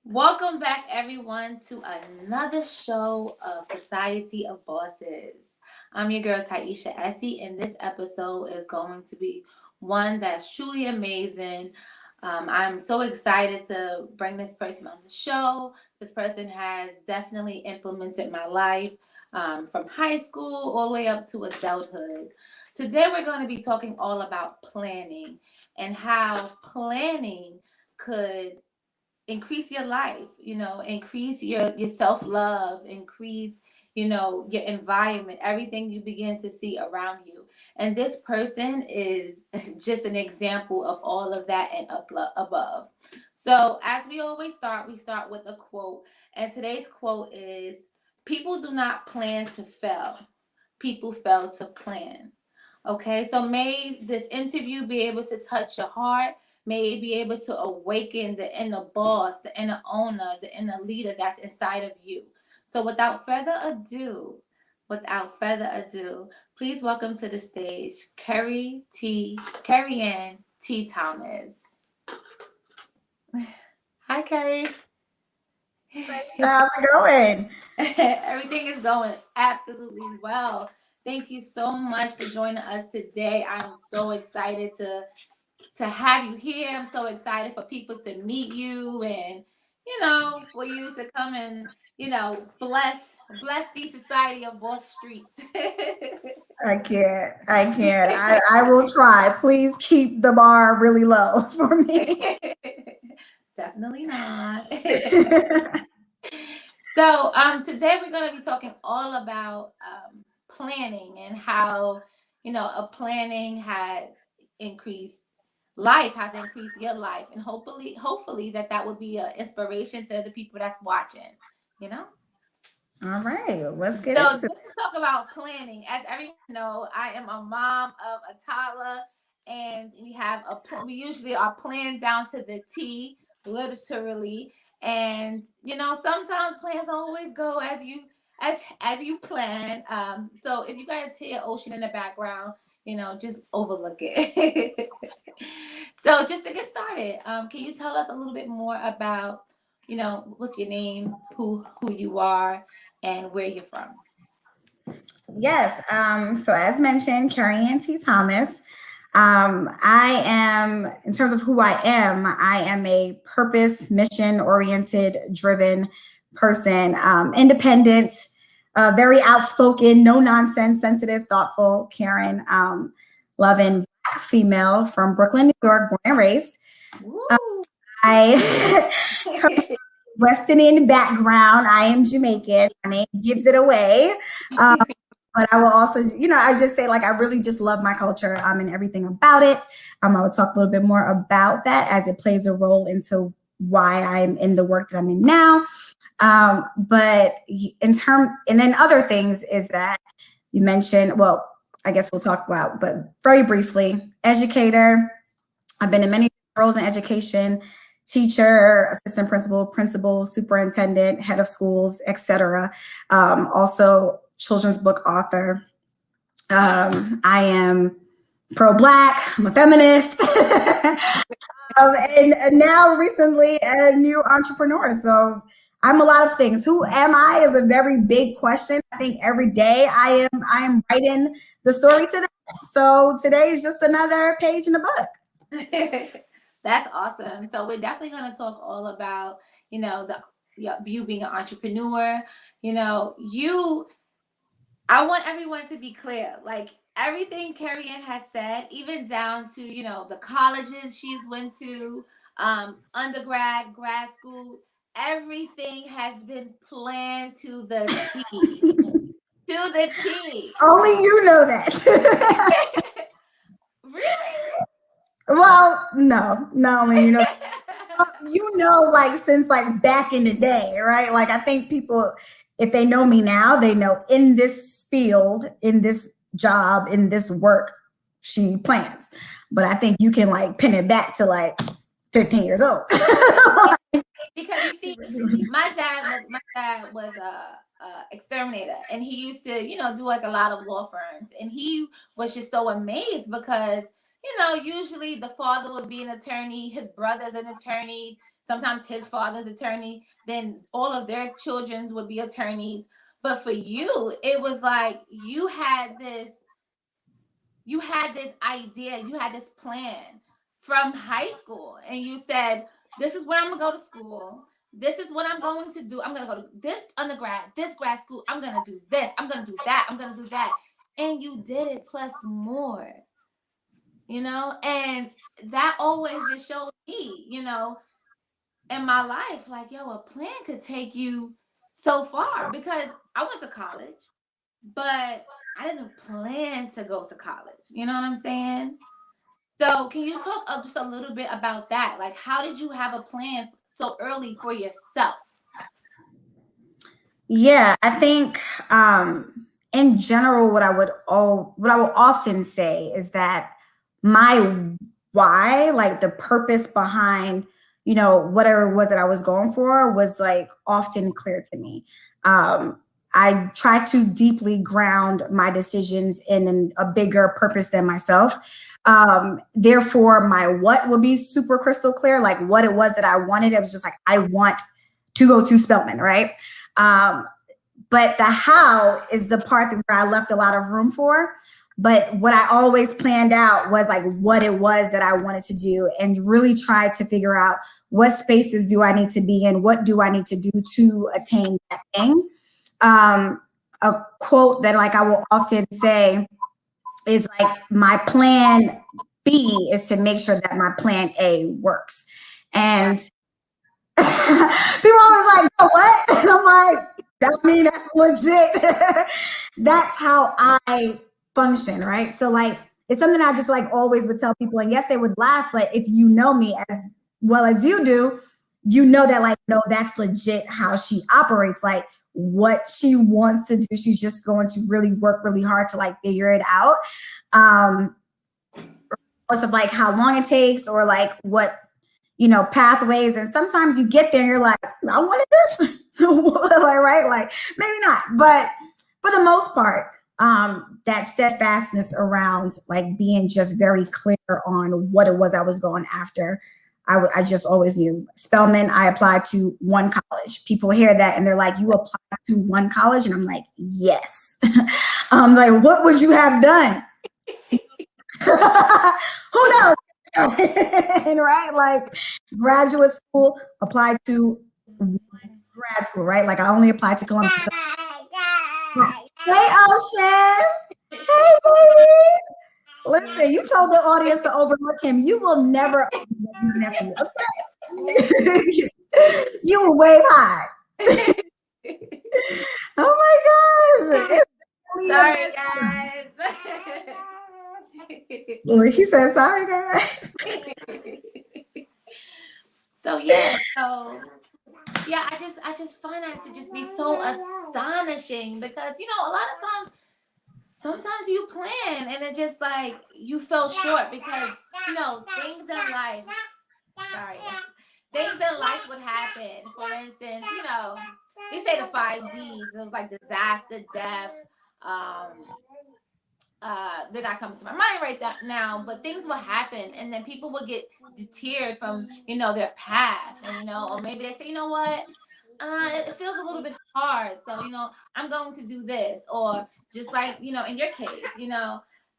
Welcome back, everyone, to another show of Society of Bosses. I'm your girl, Taisha Essie, and this episode is going to be one that's truly amazing. I'm so excited to bring this person on the show. This person has definitely implemented my life from high school all the way up to adulthood. Today, we're going to be talking all about planning and how planning could increase your life, increase your self-love, increase, your environment, everything you begin to see around you. And this person is just an example of all of that and above. So as we start with a quote. And today's quote is, people do not plan to fail, people fail to plan. Okay, so may this interview be able to touch your heart. May it be able to awaken the inner boss, the inner owner, the inner leader that's inside of you. So without further ado, please welcome to the stage Kerri-Ann T. Thomas. Hi, Kerry. How's it going? Everything is going absolutely well. Thank you so much for joining us today. I'm so excited to have you here. I'm so excited for people to meet you and for you to come and bless the society of Boss Streets. I can't. I will try. Please keep the bar really low for me. Definitely not. So today we're going to be talking all about planning and how a planning has increased your life, and hopefully that would be an inspiration to the people that's watching. You know. All right, let's get So into just to talk about planning, as everyone know, I am a mom of a toddler, and we usually are planned down to the T, literally. And sometimes plans don't always go as you plan. So if you guys hear ocean in the background, just overlook it. So just to get started, can you tell us a little bit more about, what's your name, who you are, and where you're from? yes. So as mentioned, Kerri-Ann T. Thomas. I am, in terms of who I am a purpose, mission oriented, driven person, independent, very outspoken, no nonsense, sensitive, thoughtful, caring, loving Black female from Brooklyn, New York, born and raised. Woo! I come from West Indian background. I am Jamaican. My name gives it away. Um, but I will also, I just say like I really just love my culture and everything about it. I will talk a little bit more about that as it plays a role into why I'm in the work that I'm in now. But and then other things is that you mentioned, well, I guess we'll talk about, but very briefly, educator. I've been in many roles in education, teacher, assistant principal, principal, superintendent, head of schools, etc. Also, children's book author. I am pro-Black. I'm a feminist. And now recently a new entrepreneur. So I'm a lot of things. Who am I is a very big question. I think every day I am writing the story today. So today is just another page in the book. That's awesome. So we're definitely going to talk all about, you being an entrepreneur. You I want everyone to be clear. Like everything Kerri-Ann has said, even down to, the colleges she's went to, undergrad, grad school, everything has been planned to the T. To the T. Only you know that. Really? Well, no, not only you know, like since like back in the day, right? Like I think people, if they know me now, they know in this field, in this job, in this work, she plans. But I think you can like pin it back to like 15 years old. Because you see, my dad was a exterminator, and he used to do like a lot of law firms, and he was just so amazed because usually the father would be an attorney, his brother's an attorney, sometimes his father's attorney, then all of their children's would be attorneys. But for you, it was like you had this idea, you had this plan from high school, and you said, this is where I'm gonna go to school. This is what I'm going to do. I'm gonna go to this undergrad, this grad school. I'm gonna do this. I'm gonna do that. I'm gonna do that. And you did it plus more, and that always just showed me, in my life, like, yo, a plan could take you so far, because I went to college, but I didn't plan to go to college. You know what I'm saying? So, can you talk just a little bit about that? Like, how did you have a plan so early for yourself? Yeah, I think in general, what I will often say is that my why, like the purpose behind, whatever it was that I was going for, was like often clear to me. I try to deeply ground my decisions in a bigger purpose than myself. Therefore, my what will be super crystal clear, like what it was that I wanted. It was just like, I want to go to Spelman, right? Um, but the how is the part where I left a lot of room for. But what I always planned out was like what it was that I wanted to do, and really tried to figure out what spaces do I need to be in? What do I need to do to attain that thing? A quote that like I will often say is like, my plan B is to make sure that my plan A works. And people always like, "Oh, what?" And I'm like, that mean that's legit. That's how I function, right? So like, it's something I just like always would tell people. And yes, they would laugh, but if you know me as well as you do, you know that like, no, that's legit how she operates. Like, what she wants to do, she's just going to really work really hard to like figure it out. Regardless of like how long it takes, or like what pathways. And sometimes you get there and you're like, I wanted this. Like, right? Like, maybe not. But for the most part, that steadfastness around like being just very clear on what it was I was going after. I just always knew. Spelman, I applied to one college. People hear that and they're like, you applied to one college? And I'm like, yes. I'm like, what would you have done? Who knows? Right? Like, graduate school, applied to grad school, right? Like, I only applied to Columbia. So, hey, Ocean. Hey, baby. Listen, you told the audience to overlook him. You will never overlook your nephew. Okay? You will wave high. Oh my gosh. Sorry, guys. Well, he said, sorry, guys. So yeah, I just find that to just be so astonishing, because a lot of times, sometimes you plan and it just like you fell short, because things in life, sorry, things in life would happen. For instance, they say the 5 Ds. It was like disaster, death. Um, they're not coming to my mind right now, but things will happen, and then people will get deterred from their path, and or maybe they say, what, it feels a little bit hard, so I'm going to do this, or just like in your case,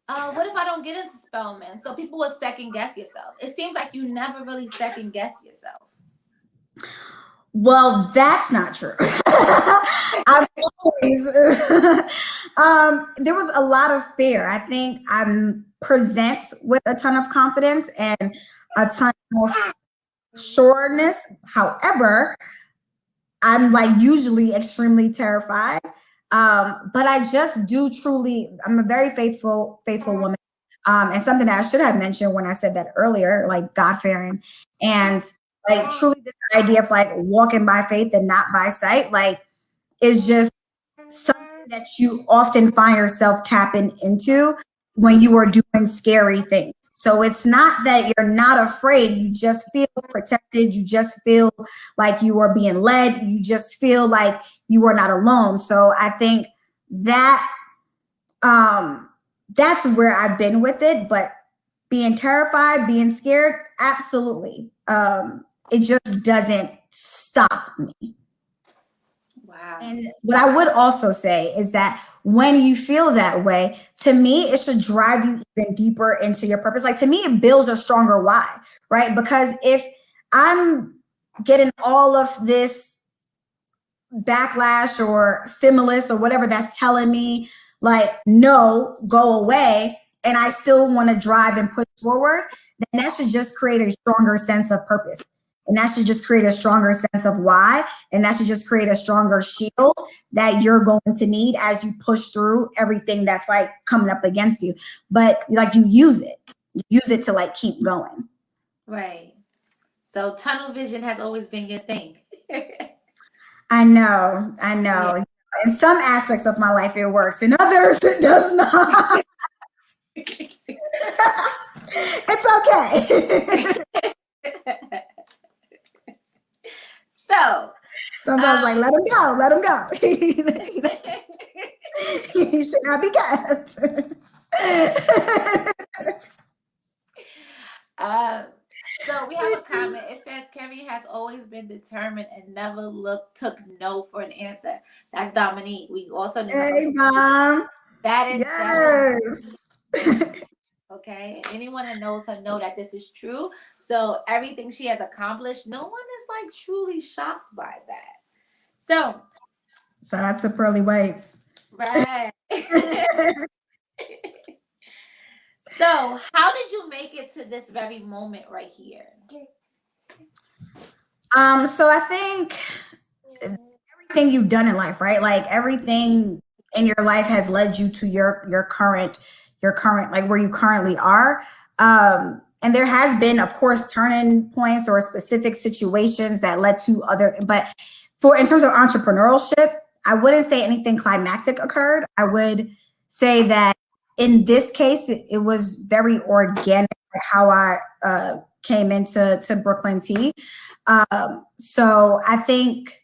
what if I don't get into Spelman? So people will second guess yourself. It seems like you never really second guess yourself. Well, that's not true. I've always, there was a lot of fear. I think I'm present with a ton of confidence and a ton of sureness. However, I'm like usually extremely terrified. But I just do truly, I'm a very faithful woman. And something that I should have mentioned when I said that earlier, like God fearing, and like truly this idea of like walking by faith and not by sight, like, is just something that you often find yourself tapping into when you are doing scary things. So it's not that you're not afraid, you just feel protected, you just feel like you are being led, you just feel like you are not alone. So I think that that's where I've been with it, but being terrified, being scared, absolutely. it just doesn't stop me. Wow. And what I would also say is that when you feel that way, to me, it should drive you even deeper into your purpose. Like to me, it builds a stronger why, right? Because if I'm getting all of this backlash or stimulus or whatever that's telling me, like, no, go away, and I still want to drive and push forward, then that should just create a stronger sense of purpose. And that should just create a stronger sense of why. And that should just create a stronger shield that you're going to need as you push through everything that's like coming up against you. But like you use it to like keep going. Right. So tunnel vision has always been your thing. I know. Yeah. In some aspects of my life, it works. In others, it does not. It's okay. So Sometimes, like, let him go. Let him go. He should not be kept. So we have a comment. It says Kerry has always been determined and never took no for an answer. That's Dominique. We also need Hey, Dom. that is Yes. okay. Anyone that knows her know that this is true. So everything she has accomplished, no one is like truly shocked by that. So shout out to Pearly Whites. Right. So how did you make it to this very moment right here? So I think everything you've done in life, right? Like everything in your life has led you to your current like where you currently are. And there has been, of course, turning points or specific situations that led to other, but in terms of entrepreneurship, I wouldn't say anything climactic occurred. I would say that in this case, it was very organic, like how I came into Brooklyn T. So I think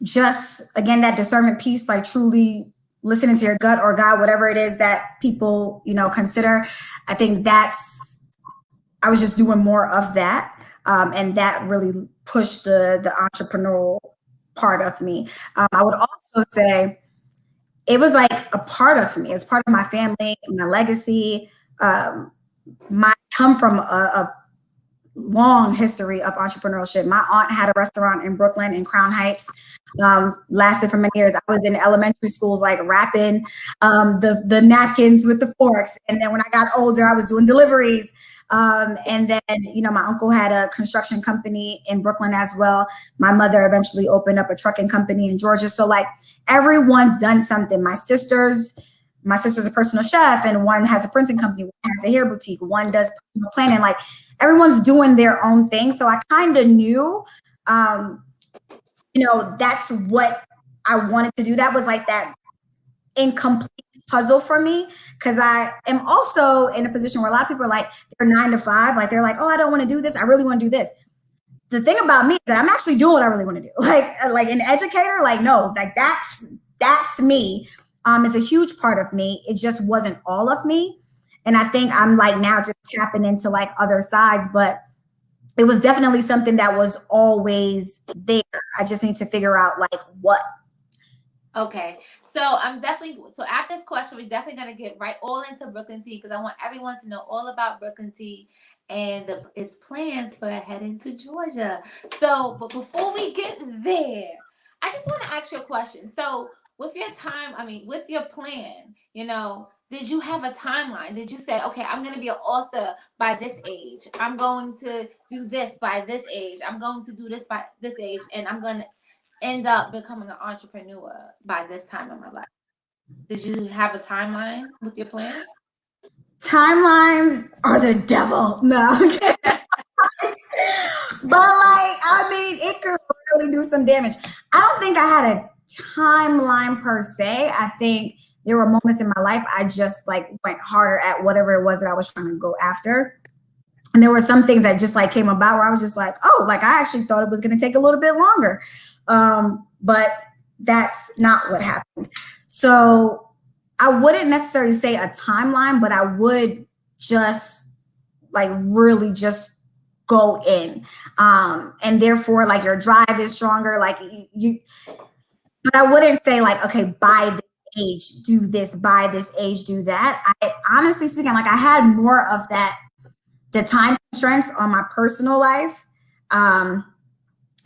just again that discernment piece, like truly listening to your gut or God, whatever it is that people consider. I think I was just doing more of that, and that really pushed the entrepreneurial part of me. I would also say it was like a part of me. It's part of my family, my legacy. My come from a long history of entrepreneurship. My aunt had a restaurant in Brooklyn in Crown Heights, lasted for many years. I was in elementary schools, like wrapping the napkins with the forks. And then when I got older, I was doing deliveries. And then, my uncle had a construction company in Brooklyn as well. My mother eventually opened up a trucking company in Georgia. So like everyone's done something. My sister's a personal chef, and one has a printing company, one has a hair boutique, one does personal planning. Like everyone's doing their own thing. So I kind of knew, that's what I wanted to do. That was like that incomplete puzzle for me, because I am also in a position where a lot of people are like, they're 9 to 5. Like they're like, oh, I don't want to do this. I really want to do this. The thing about me is that I'm actually doing what I really want to do. Like an educator, like, no, like that's me. It's a huge part of me. It just wasn't all of me. And I think I'm like now just tapping into like other sides, but it was definitely something that was always there. I just need to figure out like what. Okay, so after this question, we're definitely gonna get right all into Brooklyn T, because I want everyone to know all about Brooklyn T and its plans for heading to Georgia. So, but before we get there, I just want to ask you a question. So, with your plan, did you have a timeline? Did you say, okay, I'm going to be an author by this age, I'm going to do this by this age, I'm going to do this by this age, and I'm going to end up becoming an entrepreneur by this time in my life? Did you have a timeline with your plan? Timelines are the devil. No. But like, I mean, it could really do some damage. I don't think I had a timeline per se. I think there were moments in my life I just like went harder at whatever it was that I was trying to go after. And there were some things that just like came about where I was just like, oh, like I actually thought it was going to take a little bit longer. But that's not what happened. So I wouldn't necessarily say a timeline, but I would just like really just go in. And therefore like your drive is stronger. Like you, but I wouldn't say like, okay, by this age, do this, by this age, do that. I honestly speaking, like I had more of that, the time constraints on my personal life. And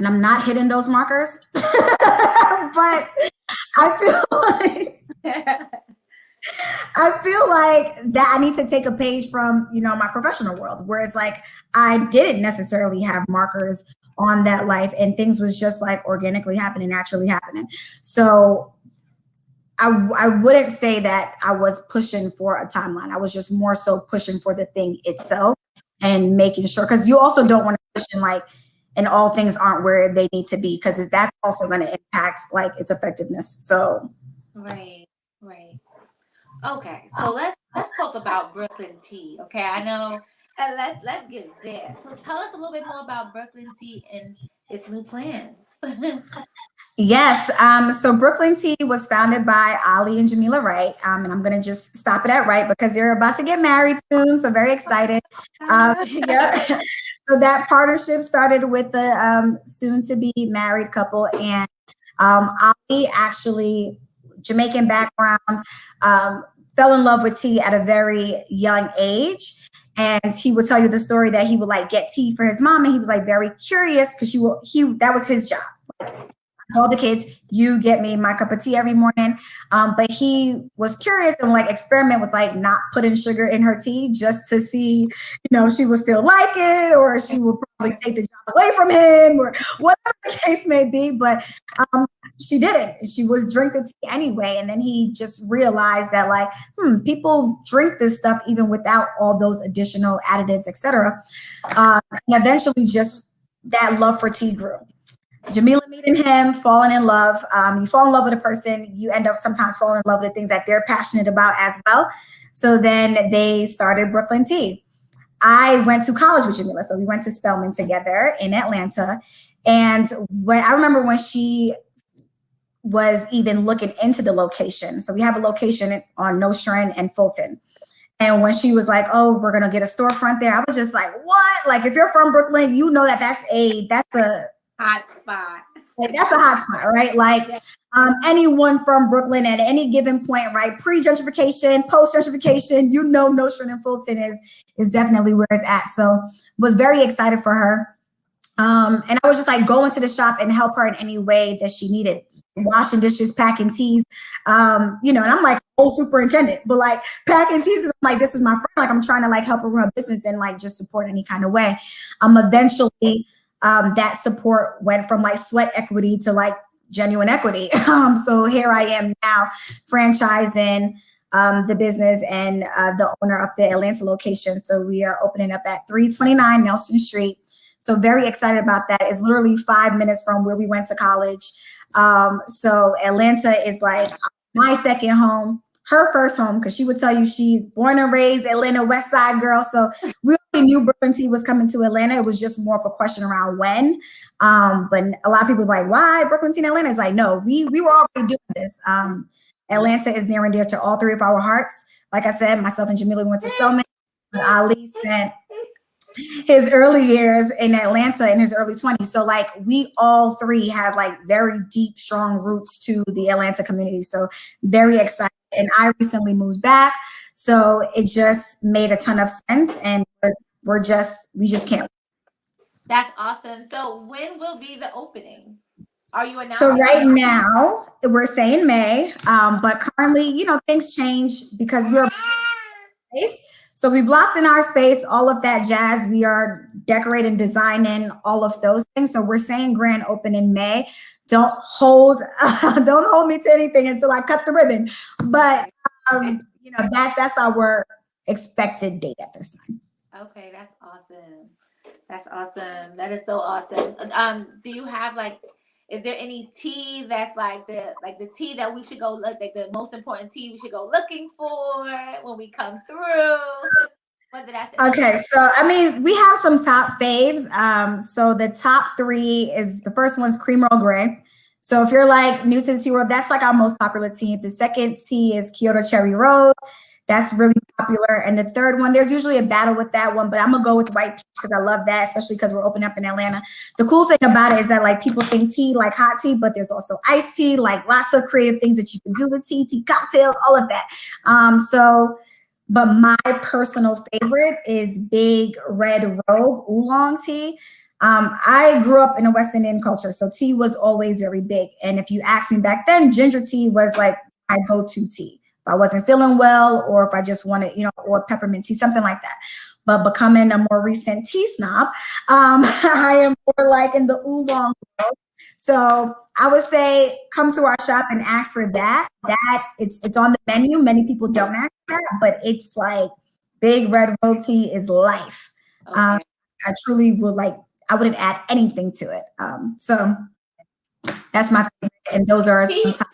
I'm not hitting those markers, but I feel like I feel like that I need to take a page from, you know, my professional world, where it's like I didn't necessarily have markers on that life and things was just like organically happening, naturally happening. So I wouldn't say that I was pushing for a timeline. I was just more so pushing for the thing itself and making sure, because you also don't want to push in like, and all things aren't where they need to be, because that's also going to impact like its effectiveness. So Right, right. Okay, so let's talk about Brooklyn Tea. Okay, I know, and let's get there. So tell us a little bit more about Brooklyn Tea and its new plans. yes, so Brooklyn Tea was founded by Ali and Jamila Wright, and I'm gonna just stop it at Wright because they're about to get married soon, so very excited. Yeah, so that partnership started with the soon-to-be married couple, and Ali actually Jamaican background, fell in love with tea at a very young age. And he would tell you the story that he would like get tea for his mom, and he was like very curious because he that was his job. All the kids, you get me my cup of tea every morning. But he was curious and like experiment with like not putting sugar in her tea just to see, you know, she would still like it, or she would probably take the job away from him, or whatever the case may be. But she didn't. She was drinking tea anyway. And then he just realized that like, people drink this stuff even without all those additional additives, etc. And eventually just that love for tea grew. Jamila meeting him, falling in love. You fall in love with a person, you end up sometimes falling in love with things that they're passionate about as well. So then they started Brooklyn Tea. I went to college with Jamila, so we went to Spelman together in Atlanta. And when I remember when she was even looking into the location. So we have a location on Nostrand and Fulton. And when she was like, "Oh, we're gonna get a storefront there," I was just like, "What?" Like, if you're from Brooklyn, you know that that's a Hot spot. like, that's a hot spot, right? Like anyone from Brooklyn at any given point, right? Pre-gentrification, post-gentrification, you know, Nostrand and Fulton is definitely where it's at. So was very excited for her. And I would just like go into the shop and help her in any way that she needed, washing dishes, packing teas, you know, and I'm like whole superintendent, but like packing teas, because I'm like, this is my friend. Like I'm trying to like help her run her business and like just support any kind of way. Eventually, that support went from like sweat equity to like genuine equity. So here I am now franchising the business and the owner of the Atlanta location. So we are opening up at 329 Nelson Street. So very excited about that. It's literally 5 minutes from where we went to college. So Atlanta is like my second home, her first home, because she would tell you she's born and raised Atlanta West Side girl. So we already knew Brooklyn Tea was coming to Atlanta. It was just more of a question around when. But a lot of people are like, why Brooklyn Tea in Atlanta? It's like, no, we were already doing this. Atlanta is near and dear to all three of our hearts. Like I said, myself and Jamila went to Spelman. Ali spent his early years in Atlanta in his early 20s. So like we all three have like very deep, strong roots to the Atlanta community. So very excited. And I recently moved back. So it just made a ton of sense. And we just can't. That's awesome. So when will be the opening? Are you announcing? So right now we're saying May, but currently, you know, things change because we're so we've locked in our space, all of that jazz. We are decorating, designing, all of those things. So we're saying grand open in May. Don't hold me to anything until I cut the ribbon. But you know, that's our expected date at this time. Okay, that's awesome. That's awesome. That is so awesome. Do you have like, is there any tea that's like the tea that we should go look, like the most important tea we should go looking for when we come through? Whether that's okay, so I mean, we have some top faves. So the top three is, the first one's Cream Earl Grey. So if you're like new to the tea world, that's like our most popular tea. The second tea is Kyoto Cherry Rose. That's really popular. And the third one, there's usually a battle with that one, but I'm gonna go with white peach because I love that, especially because we're opening up in Atlanta. The cool thing about it is that like people think tea like hot tea, but there's also iced tea, like lots of creative things that you can do with tea, tea cocktails, all of that. But my personal favorite is Big Red Robe Oolong tea. I grew up in a West Indian culture, so tea was always very big. And if you ask me back then, ginger tea was like my go-to tea. If I wasn't feeling well, or if I just wanted, or peppermint tea, something like that. But becoming a more recent tea snob, I am more like in the oolong world. So I would say come to our shop and ask for that. That it's on the menu. Many people don't ask that, but it's like Big Red Robe tea is life. Okay. I truly would like. I wouldn't add anything to it. So that's my favorite, and those are some Tea top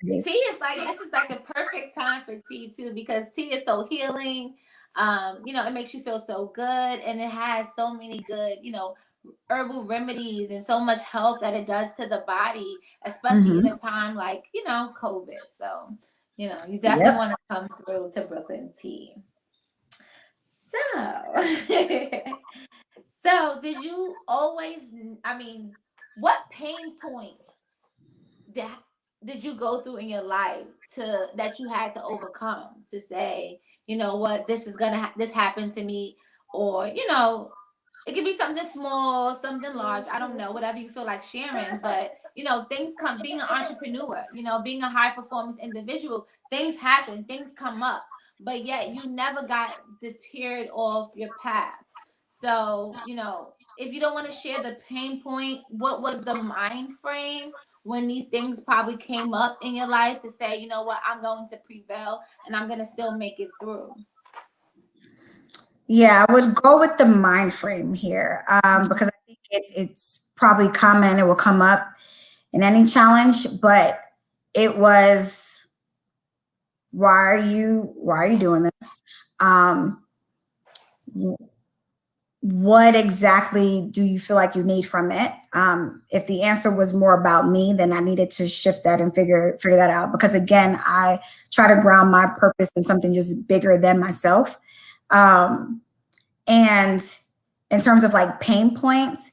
tea days. is like, this is like a perfect time for tea too, because tea is so healing. It makes you feel so good, and it has so many good, herbal remedies and so much health that it does to the body, especially in Hmm. a time like, COVID. So, you definitely Yep. want to come through to Brooklyn Tea. So, so did you always, I mean, what pain point that did you go through in your life to that you had to overcome to say, you know what, this is this happened to me, or it could be something small, something large, I don't know, whatever you feel like sharing. But things come, being an entrepreneur, being a high performance individual, things happen, things come up, but yet you never got deterred off your path. So if you don't want to share the pain point, what was the mind frame when these things probably came up in your life to say, you know what, I'm going to prevail and I'm going to still make it through? Yeah, I would go with the mind frame here, because I think it's probably common. It will come up in any challenge, but it was why are you doing this? Um, what exactly do you feel like you need from it? If the answer was more about me, then I needed to shift that and figure that out. Because again, I try to ground my purpose in something just bigger than myself. Um, and in terms of like pain points,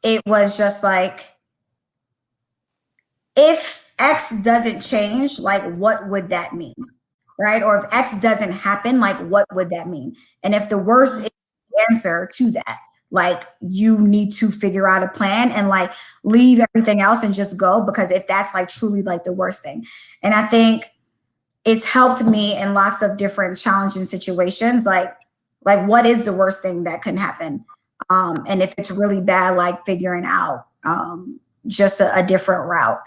it was just like, if X doesn't change, like what would that mean? Right? Or if X doesn't happen, like what would that mean? And if the worst Mhm. is the answer to that, like you need to figure out a plan and like leave everything else and just go, because if that's like truly like the worst thing. And I think it's helped me in lots of different challenging situations, like what is the worst thing that can happen? And if it's really bad, like figuring out just a different route,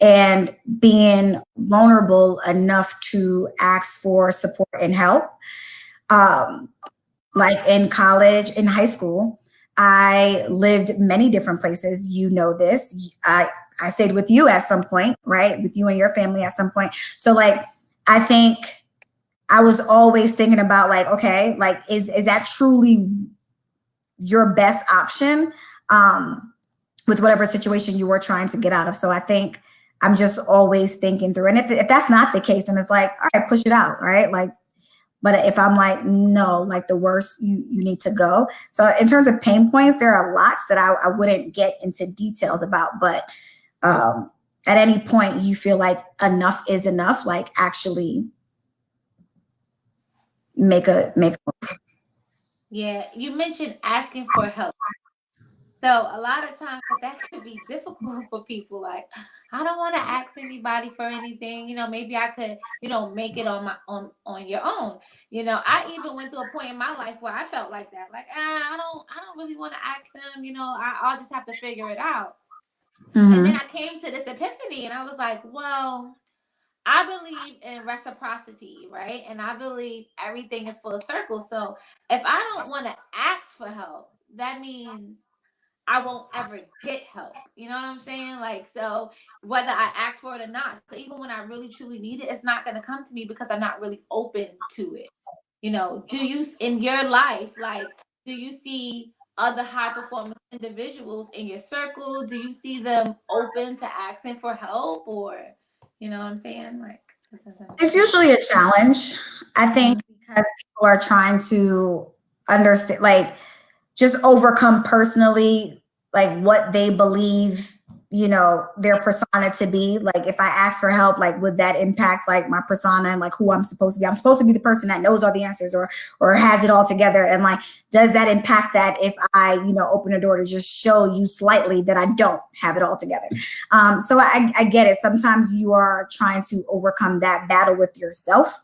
and being vulnerable enough to ask for support and help. um, like in college, in high school, I lived many different places. You know this. I stayed with you at some point, right? With you and your family at some point. So like I think I was always thinking about like, okay, like is that truly your best option, with whatever situation you were trying to get out of? So I think I'm just always thinking through. And if that's not the case, then it's like, all right, push it out, right? Like, but if I'm like, no, like the worst, you need to go. So in terms of pain points, there are lots that I wouldn't get into details about, but at any point you feel like enough is enough, like actually make a. Yeah, you mentioned asking for help. So a lot of times that could be difficult for people. Like, I don't want to ask anybody for anything. Maybe I could, make it on my on your own. I even went through a point in my life where I felt like that. Like, I don't really want to ask them. I'll just have to figure it out. And then Hmm. I came to this epiphany, and I was like, well, I believe in reciprocity, right? And I believe everything is full circle. So if I don't want to ask for help, that means I won't ever get help. You know what I'm saying? Like, so whether I ask for it or not. So even when I really truly need it, it's not going to come to me because I'm not really open to it. Do you, in your life, like, do you see other high performance individuals in your circle? Do you see them open to asking for help, or, you know what I'm saying? Like, It's usually a challenge. I think because people are trying to understand, like, just overcome personally, like what they believe, their persona to be. Like, if I ask for help, like, would that impact like my persona and like who I'm supposed to be? I'm supposed to be the person that knows all the answers or has it all together. And like, does that impact that if I, open a door to just show you slightly that I don't have it all together? So I get it. Sometimes you are trying to overcome that battle with yourself,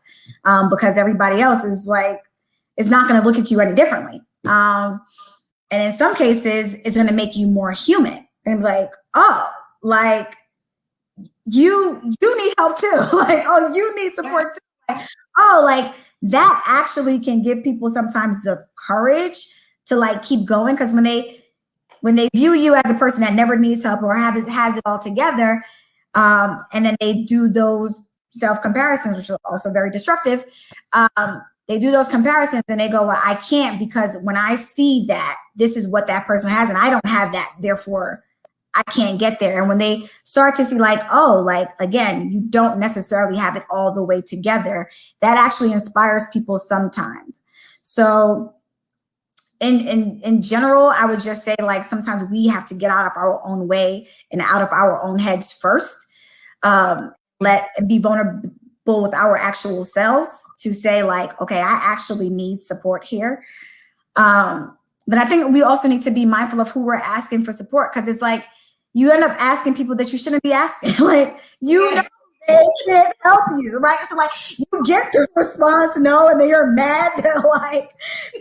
because everybody else is not going to look at you any differently. And in some cases, it's going to make you more human. And like, oh, like you need help too. Like, oh, you need support too. Like, oh, like that actually can give people sometimes the courage to like keep going. Because when they view you as a person that never needs help or has it all together, and then they do those self comparisons, which are also very destructive. They do those comparisons and they go, well, I can't, because when I see that this is what that person has and I don't have that, therefore I can't get there. And when they start to see like, oh, like, again, you don't necessarily have it all the way together, that actually inspires people sometimes. So in general, I would just say like sometimes we have to get out of our own way and out of our own heads first, let and be vulnerable with our actual selves to say like, okay, I actually need support here. But I think we also need to be mindful of who we're asking for support, because it's like you end up asking people that you shouldn't be asking. Like, know they can't help you, right? So like you get the response no, and then you're mad that like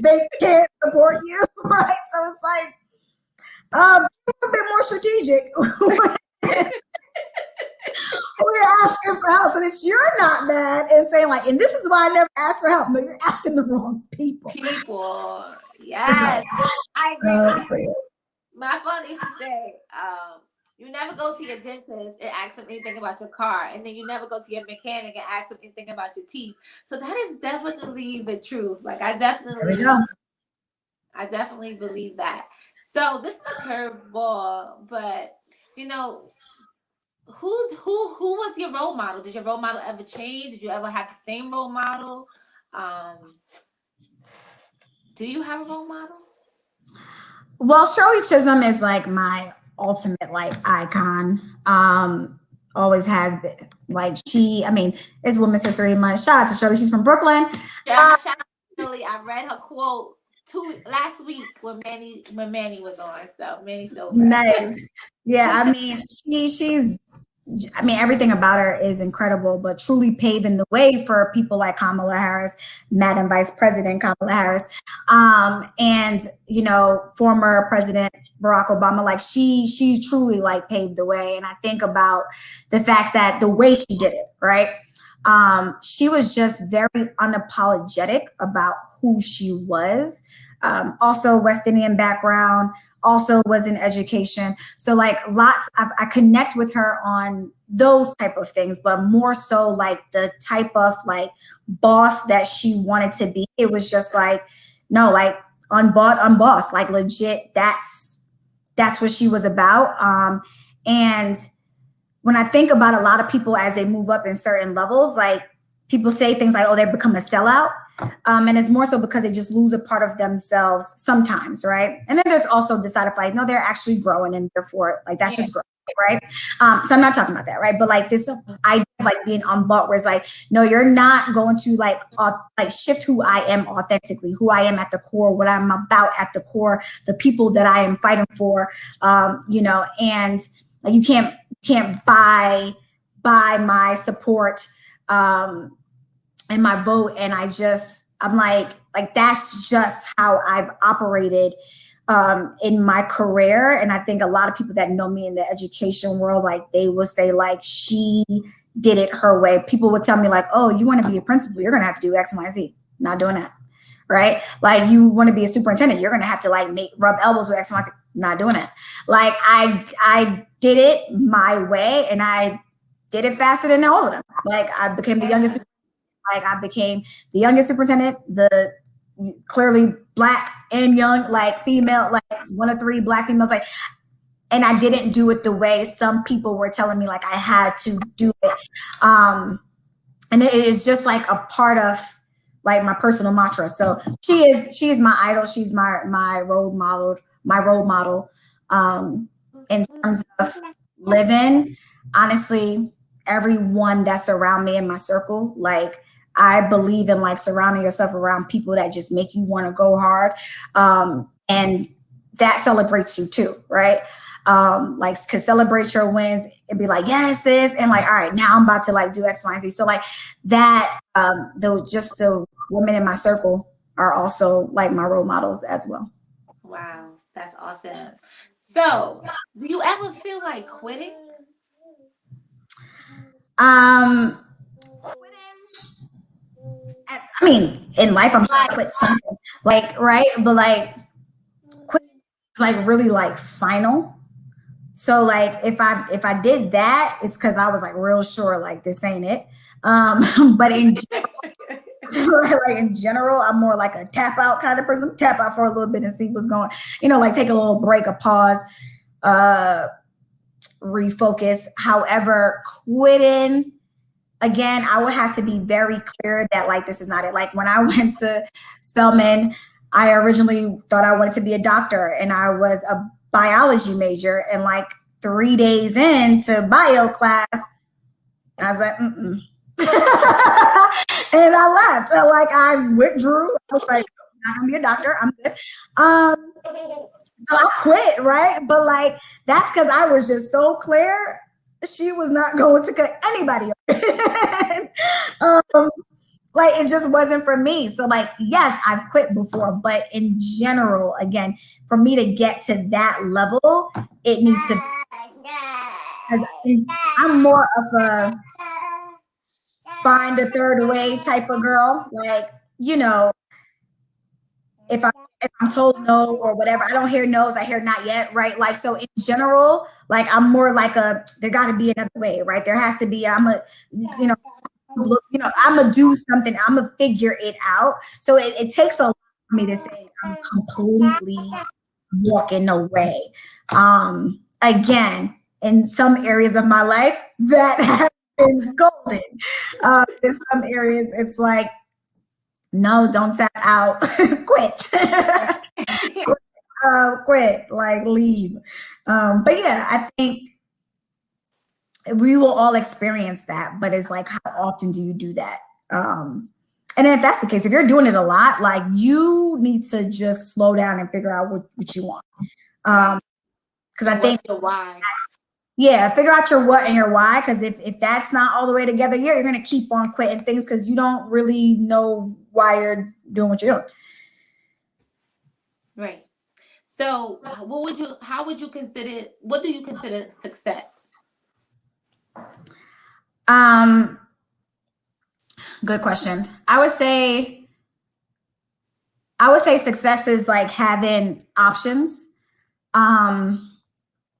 they can't support you, right? So it's like a bit more strategic. We're asking for help so that you're not mad and saying like, and this is why I never asked for help. No, you're asking the wrong people. Yes, I agree. My father used to say, you never go to your dentist and ask them anything about your car, and then you never go to your mechanic and ask them anything about your teeth. So that is definitely the truth. Like, I definitely believe that. So this is a curveball, but who was your role model? Did your role model ever change? Did you ever have the same role model? Do you have a role model? Well, Shirley Chisholm is like my ultimate like icon. Always has been. Like it's Women's History Month. Shout out to Shirley. She's from Brooklyn. Shout out to Shirley. I read her quote last week when Manny was on. So Manny Silver. Nice. Yeah, she's everything about her is incredible, but truly paving the way for people like Kamala Harris, Madam Vice President Kamala Harris, and former President Barack Obama. Like she truly like paved the way. And I think about the fact that the way she did it, right? She was just very unapologetic about who she was. Also West Indian background, also was in education. So like I connect with her on those type of things, but more so like the type of like boss that she wanted to be. It was just like, no, like unbossed, like legit. That's what she was about. And when I think about a lot of people as they move up in certain levels, like people say things like, oh, they become a sellout. And it's more so because they just lose a part of themselves sometimes, right? And then there's also the side of like, no, they're actually growing, and therefore like that's just growth, right? So I'm not talking about that, right? But like this idea of like being unbought, where it's like, no, you're not going to like shift who I am authentically, who I am at the core, what I'm about at the core, the people that I am fighting for, and like you can't buy my support and my vote. And I'm like that's just how I've operated in my career. And I think a lot of people that know me in the education world, like they will say like she did it her way. People would tell me like, oh, you want to be a principal, you're gonna have to do X, Y, and Z. Not doing that. Right? Like you want to be a superintendent, you're gonna have to like rub elbows with X, Y, and Z. Not doing it. Like I did it my way, and I did it faster than all of them. Like I became the youngest. Like I became the youngest superintendent, the clearly Black and young, like female, like one of 3 Black females. Like, and I didn't do it the way some people were telling me like I had to do it. and it is just like a part of like my personal mantra. So she's my idol. She's my role model. My role model. In terms of living, honestly, everyone that's around me in my circle, like I believe in like surrounding yourself around people that just make you want to go hard, and that celebrates you too, right? Like could celebrate your wins and be like, yes, sis, and like, all right, now I'm about to like do X, Y, and Z. So like that, though, just the women in my circle are also like my role models as well. Wow, that's awesome. So, do you ever feel like quitting? Um, quitting. I mean, in life, I'm sure I Like, quit something, like right, but like quitting is like really like final. So like if I did that, it's because I was like real sure like this ain't it. But in like in general, I'm more like a tap out kind of person. Tap out for a little bit and see what's going. Like take a little break, a pause, uh, refocus. However, quitting again, I would have to be very clear that like this is not it. Like when I went to Spelman, I originally thought I wanted to be a doctor, and I was a biology major. And like 3 days into bio class, I was like, mm-mm. And I left. So like I withdrew. I was like, I'm not gonna be a doctor. I'm good. So I quit, right? But like that's because I was just so clear she was not going to cut anybody off. Like it just wasn't for me. So like yes, I've quit before, but in general, again, for me to get to that level, it needs to be, I'm more of a find a third way type of girl. Like, you know, if I if I'm told no or whatever, I don't hear no's, I hear not yet, right? Like so in general, like I'm more like a there gotta be another way, right? There has to be you know, look, I'm gonna do something, I'm gonna figure it out. So it takes a lot for me to say I'm completely walking away. Again, in some areas of my life that has been golden. In some areas it's like no, don't tap out. Quit. Quit. Like leave. But yeah, I think we will all experience that. But it's like, how often do you do that? And if that's the case, if you're doing it a lot, like you need to just slow down and figure out what you want. Because I think what's your why? yeah, figure out your what and your why. Because if that's not all the way together, you're gonna keep on quitting things because you don't really know why you're doing what you're doing. Right. So, how would you consider, what do you consider success? Um, Good question. I would say success is like having options. I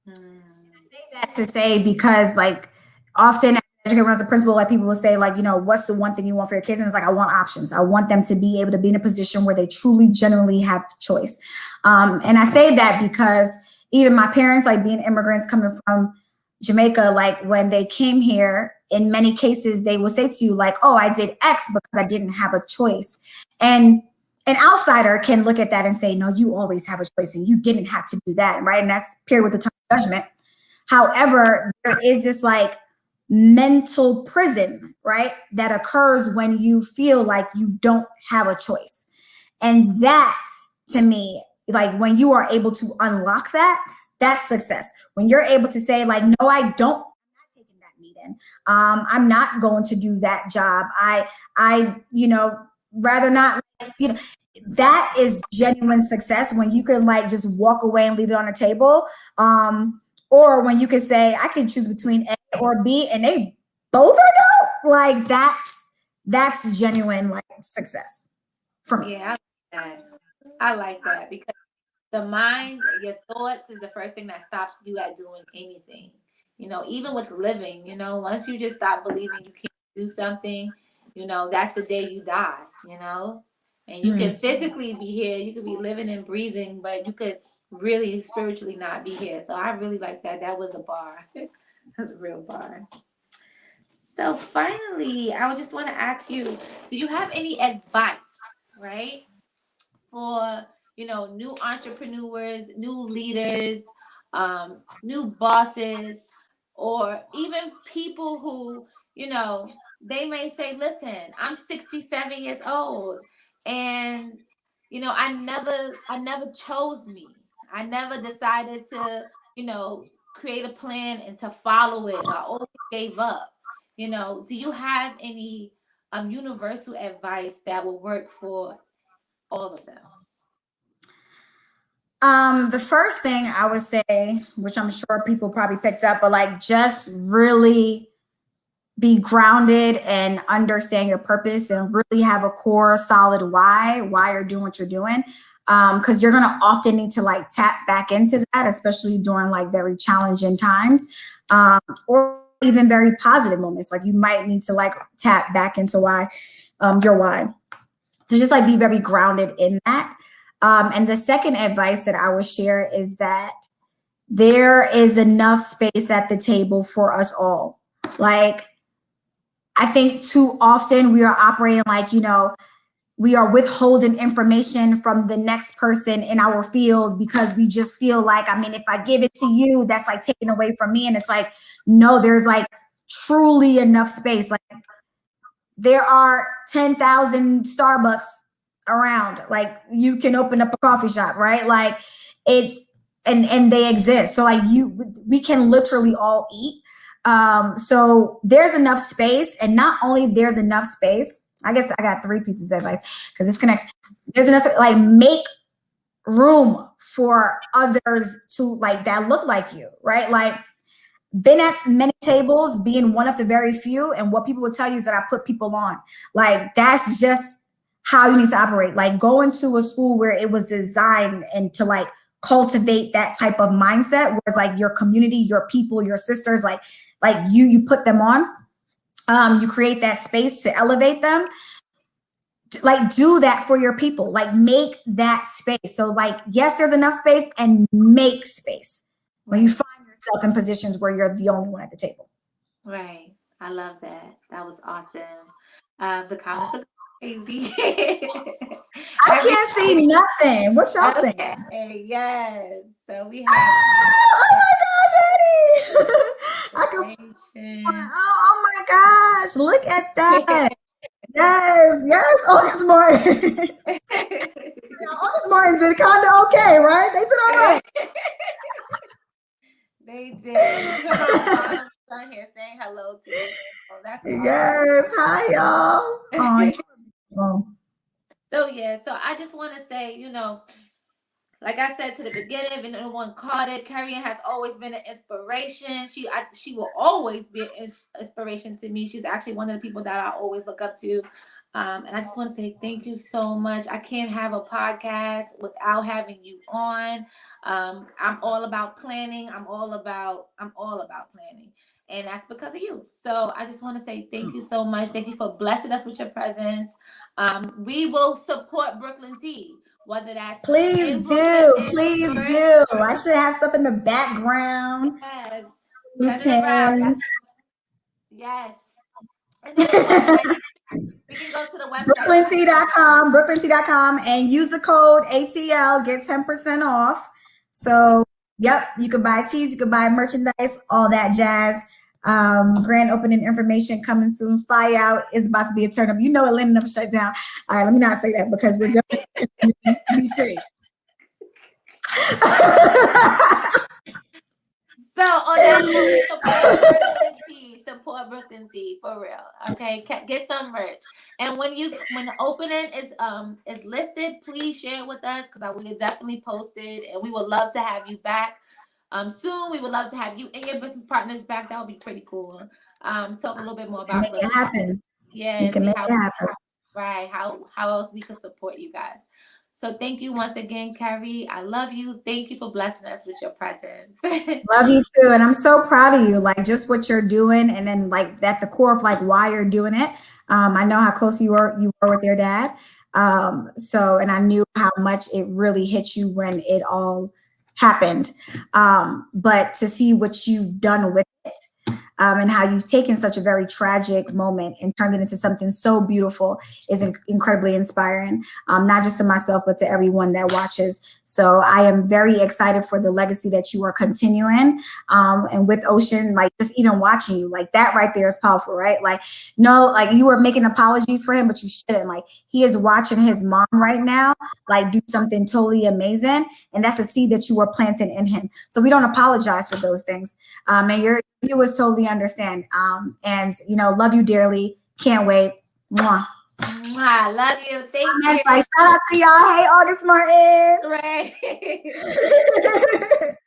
say that to say because like often as an educator as a principal, like people will say like, what's the one thing you want for your kids? And it's like, I want options. I want them to be able to be in a position where they truly, genuinely have choice. And I say that because even my parents, like being immigrants coming from Jamaica, like when they came here, in many cases, they will say to you like, oh, I did X because I didn't have a choice. And an outsider can look at that and say, no, you always have a choice and you didn't have to do that, right? And that's paired with the term judgment. However, there is this like mental prison, right? That occurs when you feel like you don't have a choice. And that to me, like when you are able to unlock that, that's success. When you're able to say like, no, I don't, I'm not taking that meeting. I'm not going to do that job. I rather not, that is genuine success when you can like just walk away and leave it on the table. Or when you can say, I can choose between A or B and they both are dope. Like that's genuine like success for me. Yeah, I like that. I like that because the mind, your thoughts is the first thing that stops you at doing anything. Even with living, once you just stop believing you can't do something, that's the day you die, and you can Mm. physically be here, you could be living and breathing, but you could really spiritually not be here. So I really like that. That was a bar. That's a real bar. So finally, I would just want to ask you, do you have any advice, right? For new entrepreneurs, new leaders, new bosses, or even people who they may say, listen, I'm 67 years old, and I never chose me. I never decided to create a plan and to follow it. I always gave up. Do you have any universal advice that will work for all of them? The first thing I would say, which I'm sure people probably picked up, but like just really be grounded and understand your purpose and really have a core solid why you're doing what you're doing. Because you're gonna often need to like tap back into that, especially during like very challenging times, or even very positive moments. Like you might need to like tap back into your why. To just like be very grounded in that. And the second advice that I would share is that there is enough space at the table for us all. Like, I think too often we are operating like, we are withholding information from the next person in our field because we just feel like, I mean, if I give it to you, that's like taken away from me. And it's like, no, there's like truly enough space. Like, there are 10,000 Starbucks around. Like you can open up a coffee shop, right? Like it's and they exist. So like we can literally all eat. So there's enough space, and not only there's enough space. I guess I got three pieces of advice because this connects. There's enough like make room for others to like that look like you, right? Like been at many tables, being one of the very few, and what people will tell you is that I put people on. Like that's just how you need to operate. Like go into a school where it was designed and to like cultivate that type of mindset, where it's like your community, your people, your sisters, like you put them on. You create that space to elevate them. Like do that for your people. Like make that space. So like yes, there's enough space, and make space when you Right. find yourself in positions where you're the only one at the table. Right. I love that. That was awesome. The comments are crazy. I can't see Everybody. nothing. What y'all saying? Okay. Yes. So we have Oh my gosh, Eddie. I can. inspiration. Oh my gosh, look at that. Yes, yes, August Martin. Now, August Martin did kind of okay, right? They did all right. They did. Even my mom's on here saying hello to you. Oh, that's Yes, hi y'all. Oh, awesome. you're beautiful. So yeah, so I just want to say, like I said to the beginning, if anyone caught it, Kerri-Ann has always been an inspiration. She will always be an inspiration to me. She's actually one of the people that I always look up to. And I just want to say thank you so much. I can't have a podcast without having you on. I'm all about planning. I'm all about planning. And that's because of you. So I just want to say thank you so much. Thank you for blessing us with your presence. We will support Brooklyn T, whether that's in Please Brooklyn, do. in New Please York. do. I should have stuff in the background. Yes. Turn it around. Routines. Yes. And then the website. We can go to the website. BrooklynT.com, and use the code ATL, get 10% off. So, yep, you can buy teas, you can buy merchandise, all that jazz. Grand opening information coming soon. Fly out is about to be a turn up. You know Atlanta never shut down. All right, let me not say that because we're definitely be safe. So on that note, support Brooklyn Tea. Support Brooklyn Tea for real. Okay, get some merch. And when the opening is listed, please share it with us because I will definitely post it, and we would love to have you back. Soon we would love to have you and your business partners back. That would be pretty cool. Talk a little bit more about Make it happen. yeah, We and can see make it happen. how else we could support you guys. So thank you once again, Kerri. I love you. Thank you for blessing us with your presence. Love you too. And I'm so proud of you, like just what you're doing. And then like at the core of like why you're doing it. I know how close you were with your dad. And I knew how much it really hit you when it all happened. But to see what you've done with it, and how you've taken such a very tragic moment and turned it into something so beautiful is incredibly inspiring, not just to myself, but to everyone that watches. So I am very excited for the legacy that you are continuing. And with Ocean, like just even watching you, like that right there is powerful, right? Like, no, like you were making apologies for him, but you shouldn't. Like he is watching his mom right now, like do something totally amazing. And that's a seed that you were planting in him. So we don't apologize for those things. And your viewers totally understand. And love you dearly. Can't wait. Mwah. I love you. Thank you. Like, shout out to y'all. Hey, August Martin. Right.